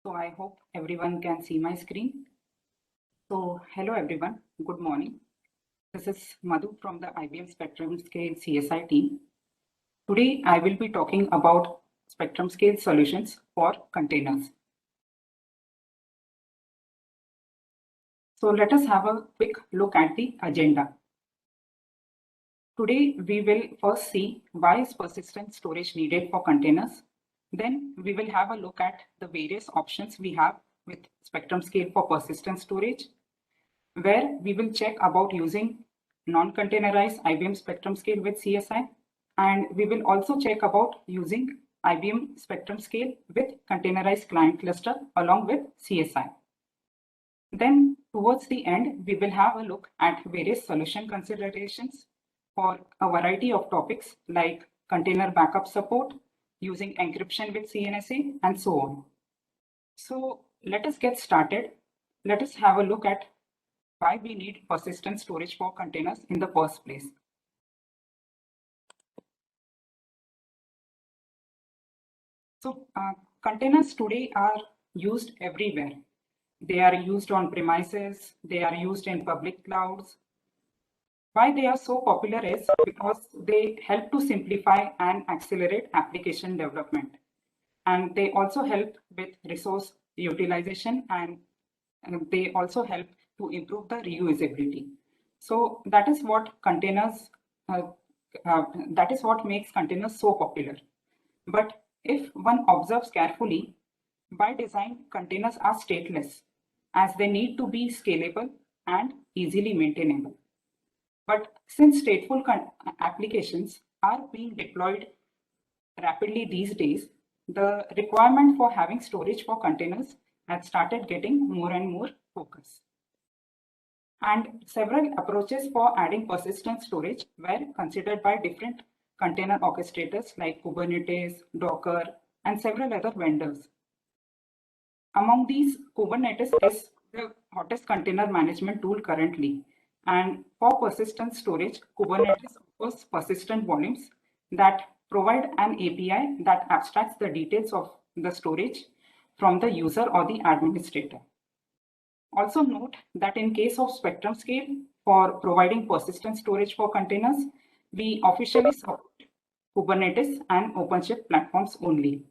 So I hope everyone can see my screen. So hello everyone, good morning. This is Madhu from the IBM Spectrum Scale CSI team. Today I will be talking about spectrum scale solutions for containers. So let us have a quick look at the agenda. Today we will first see why is persistent storage needed for containers. Then we will have a look at the various options we have with spectrum scale for persistent storage, where we will check about using non-containerized IBM Spectrum Scale with CSI, and we will also check about using IBM Spectrum Scale with containerized client cluster along with CSI. Then towards the end, we will have a look at various solution considerations for a variety of topics like container backup support, using encryption with CNSA, and so on. So let us get started. Let us have a look at why we need persistent storage for containers in the first place. So containers today are used everywhere. They are used on premises, they are used in public clouds. Why they are so popular is because they help to simplify and accelerate application development. And they also help with resource utilization, and they also help to improve the reusability. So that is what that is what makes containers so popular. But if one observes carefully, by design, containers are stateless as they need to be scalable and easily maintainable. But since stateful applications are being deployed rapidly these days, the requirement for having storage for containers has started getting more and more focus. And several approaches for adding persistent storage were considered by different container orchestrators like Kubernetes, Docker, and several other vendors. Among these, Kubernetes is the hottest container management tool currently. And for persistent storage, Kubernetes offers persistent volumes that provide an API that abstracts the details of the storage from the user or the administrator. Also note that in case of Spectrum Scale, for providing persistent storage for containers, we officially support Kubernetes and OpenShift platforms only.